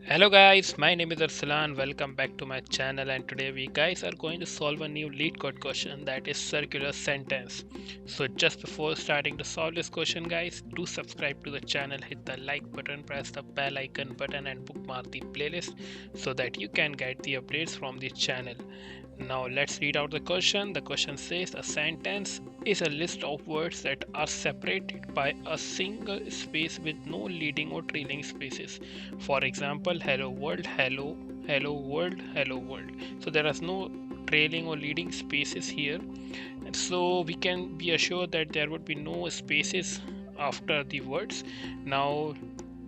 Hello guys, my name is Arsalan. Welcome back to my channel, and today we guys are going to solve a new Leetcode question, that is circular sentence. So just before starting to solve this question guys, do subscribe to the channel, hit the like button, press the bell icon button and bookmark the playlist so that you can get the updates from the channel. Now let's read out the question. The question says a sentence is a list of words that are separated by a single space with no leading or trailing spaces. For example, hello world, hello, hello world, hello world. So there is no trailing or leading spaces here. And so we can be assured that there would be no spaces after the words. Now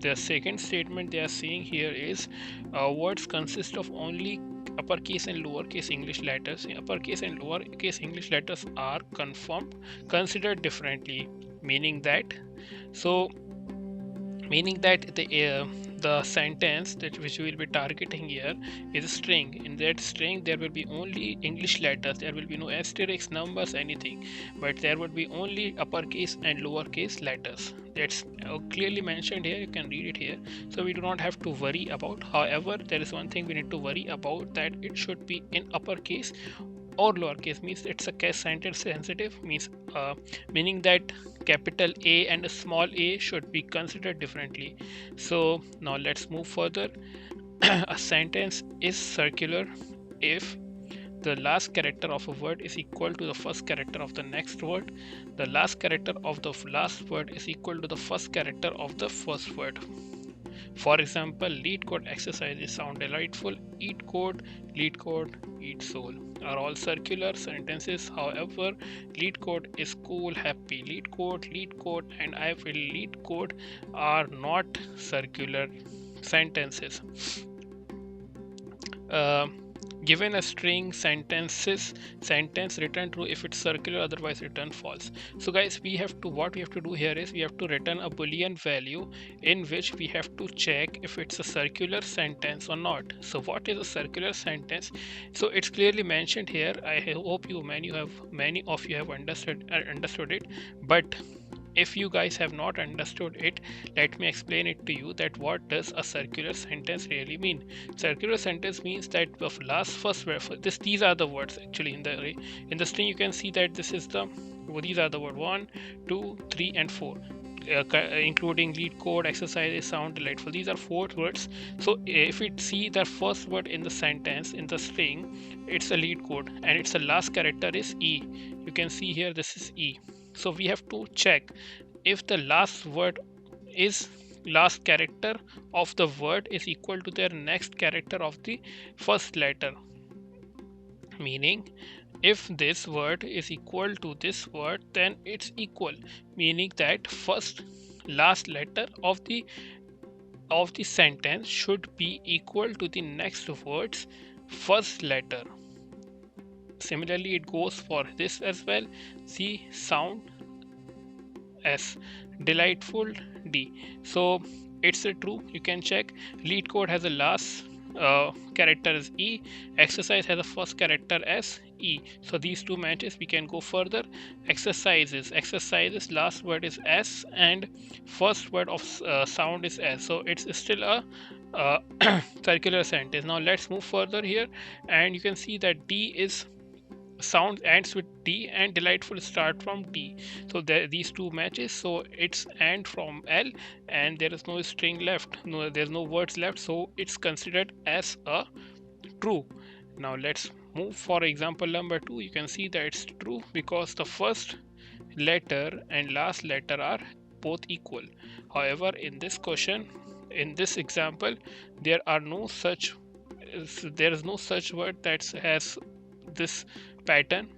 the second statement they are saying here is words consist of only uppercase and lowercase English letters. Uppercase and lowercase English letters are considered differently, meaning that so meaning that the sentence that which we will be targeting here is a string. In that string there will be only English letters, there will be no asterisks, numbers, anything, but there would be only uppercase and lowercase letters. That's clearly mentioned here, you can read it here, so we do not have to worry about. However, there is one thing we need to worry about, that it should be in uppercase or lowercase. Means it's a case sensitive, meaning that capital A and a small a should be considered differently. So now let's move further. A sentence is circular if the last character of a word is equal to the first character of the next word, the last character of the last word is equal to the first character of the first word. For example, Leetcode exercises sound delightful, eat code, Leetcode, eat soul are all circular sentences. However, Leetcode is cool, happy, Leetcode, and I will Leetcode are not circular sentences. Uh, Given a string sentence return true if it's circular, otherwise return false. So guys, what we have to do here is we have to return a boolean value in which we have to check if it's a circular sentence or not. So what is a circular sentence? So it's clearly mentioned here. I hope many of you have understood it, but if you guys have not understood it, let me explain it to you, that what does a circular sentence really mean. Circular sentence means that the first word, these are the words actually in the string. You can see that these are the word 1, 2, 3 and 4, including Leetcode, exercises, sound delightful. These are 4 words. So if we see the first word in the sentence in the string, it's a Leetcode and its the last character is E. You can see here this is E. So we have to check if the last character of the word is equal to their next character of the first letter. Meaning, if this word is equal to this word, then it's equal, meaning that last letter of the sentence should be equal to the next word's first letter. Similarly, it goes for this as well. See, sound S, delightful D. So it's a true. You can check. Leetcode has a last character as E. Exercise has a first character as E. So these two matches. We can go further. Exercises last word is S and first word of sound is S. So it's still a circular sentence. Now let's move further here, and you can see that D is sound ends with D and delightful start from D. So these two matches. So it's and from L, and there is no string left. No, there's no words left. So it's considered as a true. Now let's move for example number 2. You can see that it's true because the first letter and last letter are both equal. However, in this question, in this example, there is no such word that has this pattern.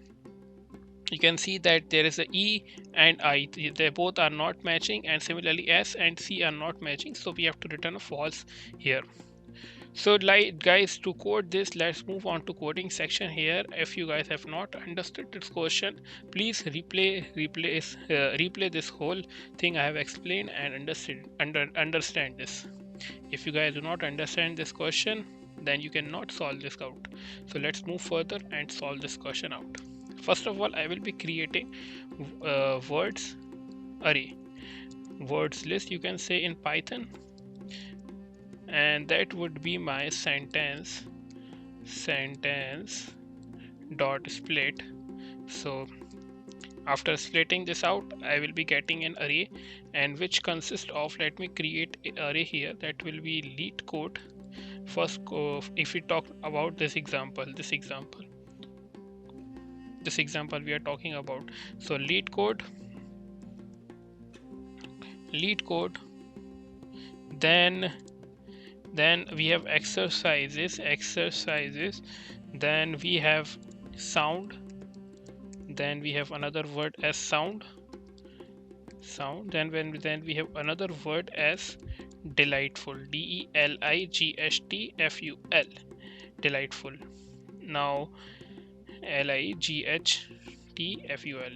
You can see that there is a E and I, they both are not matching, and similarly S and C are not matching, so we have to return a false here. So like guys, to code this, let's move on to coding section here. If you guys have not understood this question, please replay this whole thing I have explained and understand this. If you guys do not understand this question, then you cannot solve this out. So let's move further and solve this question out. First of all, I will be creating words array, words list you can say in Python, and that would be my sentence dot split. So after splitting this out, I will be getting an array, and which consists of, let me create an array here, that will be Leetcode. First, if we talk about this example we are talking about, so Leetcode, then we have exercises, then we have sound, then we have another word as sound, then we have another word as delightful, delightful, delightful. Now lighttful,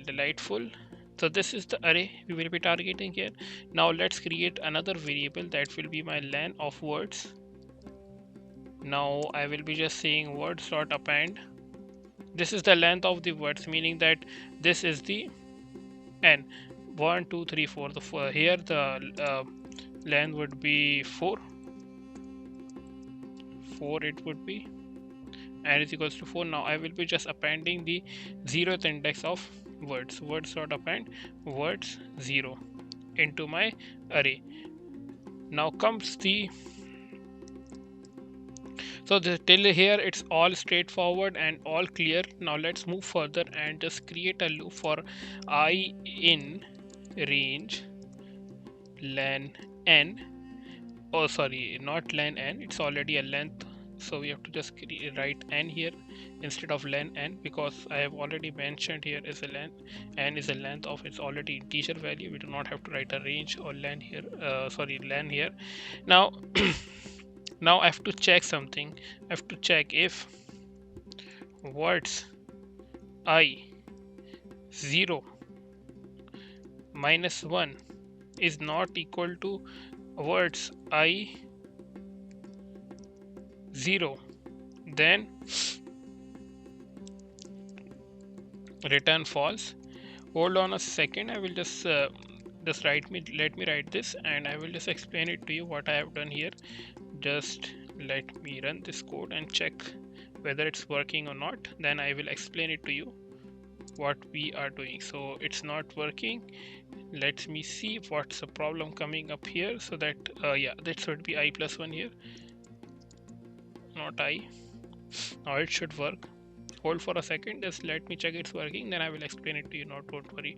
delightful. So this is the array we will be targeting here. Now let's create another variable that will be my len of words. Now I will be just saying words dot append. This is the length of the words, meaning that this is the n, 1 2 3 4. Here the length would be 4 it would be, and is equals to 4. Now I will be just appending the 0th index of words dot append words 0 into my array. Now comes the, so till here it's all straightforward and all clear. Now let's move further and just create a loop for I in range len n. Oh sorry, not len n, it's already a length, so we have to just write n here instead of len n, because I have already mentioned here is a len, n is a length of its already integer value. We do not have to write a range or len here, len here. Now now I have to check something. I have to check if words I 0 minus 1 is not equal to words I 0, then return false. Hold on a second, I will just let me write this and I will just explain it to you what I have done here. Just let me run this code and check whether it's working or not, then I will explain it to you what we are doing. So it's not working. Let me see what's the problem coming up here. So that yeah, that should be I plus 1 here, not I. Now it should work. Hold for a second, just let me check it's working, then I will explain it to you. Not, don't worry.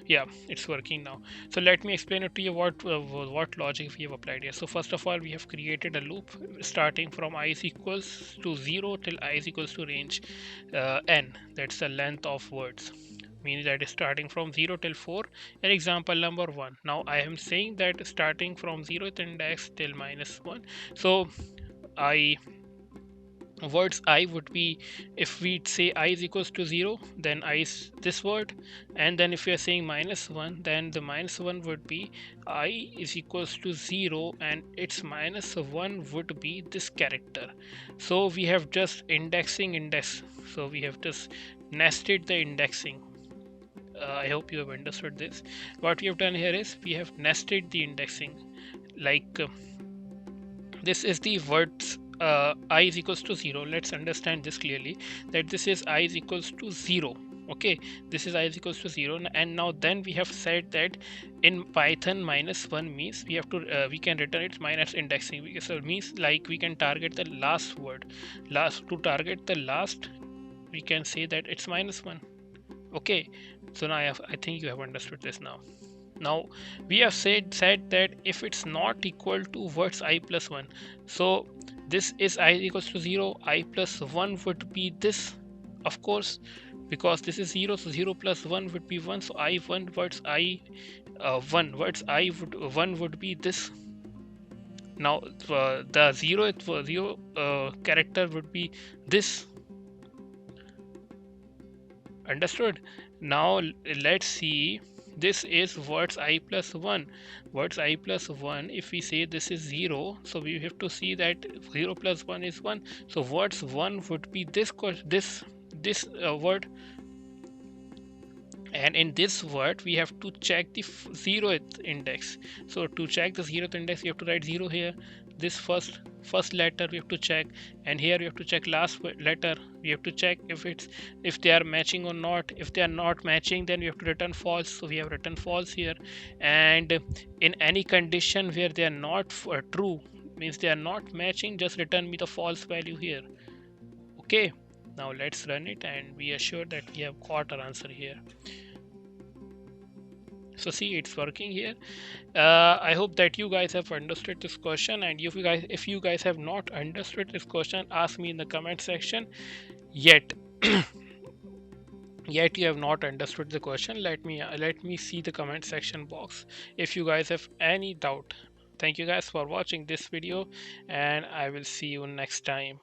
Yeah, it's working now. So let me explain it to you what logic we have applied here. So first of all, we have created a loop starting from I is equals to 0 till I is equals to range n, that's the length of words, meaning that is starting from 0 till 4. And example number 1, now I am saying that starting from 0th index till minus 1. So words I would be, if we say I is equals to 0, then I is this word, and then if we are saying minus 1, then the minus 1 would be I is equals to 0 and its minus 1 would be this character. So we have just index, so we have just nested the indexing. I hope you have understood this. What we have done here is we have nested the indexing, like this is the words I is equals to 0. Let's understand this clearly, that this is I is equals to 0. Okay, this is I is equals to 0, and now then we have said that in Python minus 1 means we have to we can return its minus indexing. So it means like we can target the last word. To target the last, we can say that it's minus 1. Okay, so now I think you have understood this now. Now we have said that if it's not equal to words I plus 1, so this is I equals to 0, I plus 1 would be this, of course, because this is 0, so 0 plus 1 would be 1, so I 1 words I 1 words I would 1 would be this. Now the 0th character would be this. Understood? Now let's see, this is words I plus 1. Words I plus 1, if we say this is 0, so we have to see that 0 plus 1 is 1. So words 1 would be this word, and in this word we have to check the zeroth index. So to check the zeroth index you have to write 0 here. This first letter we have to check, and here we have to check last letter. We have to check if they are matching or not. If they are not matching, then we have to return false, so we have written false here. And in any condition where they are not true, means they are not matching, just return me the false value here. Okay, now let's run it and be assured that we have got our answer here. So see, it's working here. I hope that you guys have understood this question, and if you guys have not understood this question, ask me in the comment section. Yet yet you have not understood the question, let me see the comment section box if you guys have any doubt. Thank you guys for watching this video, and I will see you next time.